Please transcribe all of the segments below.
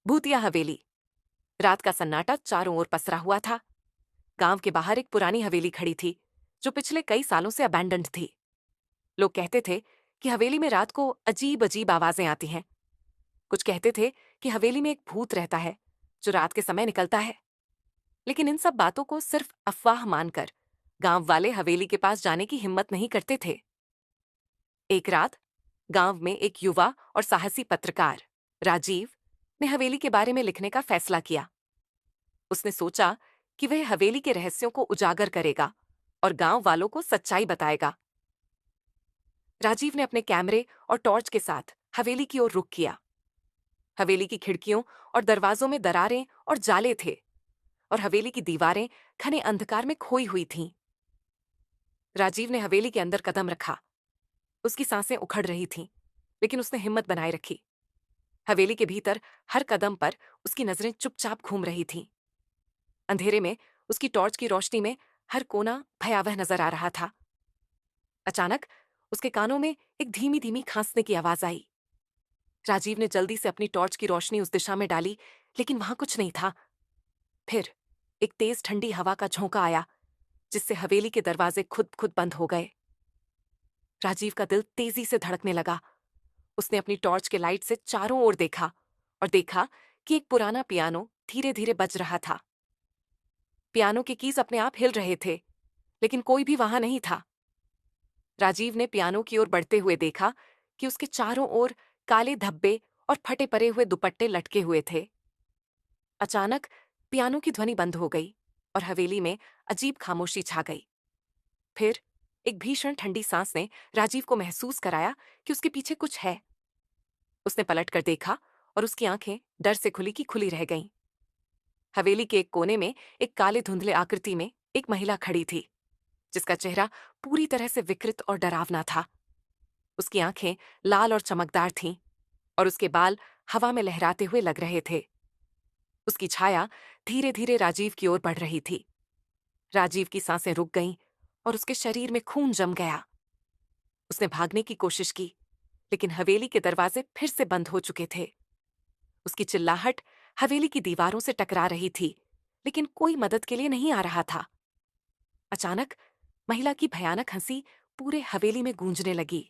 भूतिया हवेली। रात का सन्नाटा चारों ओर पसरा हुआ था। गांव के बाहर एक पुरानी हवेली खड़ी थी, जो पिछले कई सालों से अबैंडन्ड थी। लोग कहते थे कि हवेली में रात को अजीब अजीब आवाजें आती हैं। कुछ कहते थे कि हवेली में एक भूत रहता है, जो रात के समय निकलता है। लेकिन इन सब बातों को सिर्फ अफवाह मानकर गांव वाले हवेली के पास जाने की हिम्मत नहीं करते थे। एक रात गांव में एक युवा और साहसी पत्रकार राजीव ने हवेली के बारे में लिखने का फैसला किया। उसने सोचा कि वह हवेली के रहस्यों को उजागर करेगा और गांव वालों को सच्चाई बताएगा। राजीव ने अपने कैमरे और टॉर्च के साथ हवेली की ओर रुख किया। हवेली की खिड़कियों और दरवाजों में दरारें और जाले थे, और हवेली की दीवारें घने अंधकार में खोई हुई थीं। राजीव ने हवेली के अंदर कदम रखा। उसकी सांसें उखड़ रही थीं, लेकिन उसने हिम्मत बनाए रखी। हवेली के भीतर हर कदम पर उसकी नजरें चुपचाप घूम रही थीं। अंधेरे में उसकी टॉर्च की रोशनी में हर कोना भयावह नजर आ रहा था। अचानक उसके कानों में एक धीमी धीमी खांसने की आवाज आई। राजीव ने जल्दी से अपनी टॉर्च की रोशनी उस दिशा में डाली, लेकिन वहां कुछ नहीं था। फिर एक तेज ठंडी हवा का झोंका आया, जिससे हवेली के दरवाजे खुद खुद बंद हो गए। राजीव का दिल तेजी से धड़कने लगा। उसने अपनी टॉर्च के लाइट से चारों ओर देखा और देखा कि एक पुराना पियानो धीरे धीरे बज रहा था। पियानो के कीज अपने आप हिल रहे थे, लेकिन कोई भी वहां नहीं था। राजीव ने पियानो की ओर बढ़ते हुए देखा कि उसके चारों ओर काले धब्बे और फटे पड़े हुए दुपट्टे लटके हुए थे। अचानक पियानो की ध्वनि बंद हो गई और हवेली में अजीब खामोशी छा गई। फिर एक भीषण ठंडी सांस ने राजीव को महसूस कराया कि उसके पीछे कुछ है। उसने पलट कर देखा और उसकी आंखें डर से खुली की खुली रह गईं। हवेली के एक कोने में एक काले धुंधले आकृति में एक महिला खड़ी थी, जिसका चेहरा पूरी तरह से विकृत और डरावना था। उसकी आंखें लाल और चमकदार थीं, और उसके बाल हवा में लहराते हुए लग रहे थे। उसकी छाया धीरे धीरे राजीव की ओर बढ़ रही थी। राजीव की सांसें रुक गईं और उसके शरीर में खून जम गया। उसने भागने की कोशिश की, लेकिन हवेली के दरवाजे फिर से बंद हो चुके थे। उसकी चिल्लाहट हवेली की दीवारों से टकरा रही थी, लेकिन कोई मदद के लिए नहीं आ रहा था। अचानक महिला की भयानक हंसी पूरे हवेली में गूंजने लगी।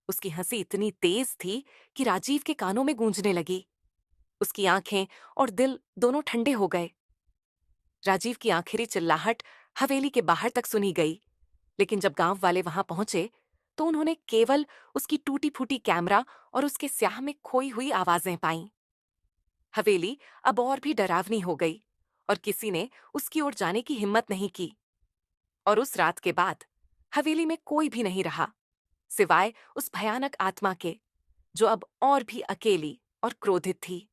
उसकी हंसी इतनी तेज थी कि राजीव के कानों में गूंजने लगी। उसकी आंखें और दिल दोनों ठंडे हो गए। राजीव की आखिरी चिल्लाहट हवेली के बाहर तक सुनी गई, लेकिन जब गांव वाले वहां पहुंचे तो उन्होंने केवल उसकी टूटी फूटी कैमरा और उसके स्याह में खोई हुई आवाजें पाईं। हवेली अब और भी डरावनी हो गई, और किसी ने उसकी ओर जाने की हिम्मत नहीं की। और उस रात के बाद हवेली में कोई भी नहीं रहा, सिवाय उस भयानक आत्मा के, जो अब और भी अकेली और क्रोधित थी।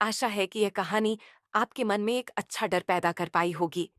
आशा है कि यह कहानी आपके मन में एक अच्छा डर पैदा कर पाई होगी।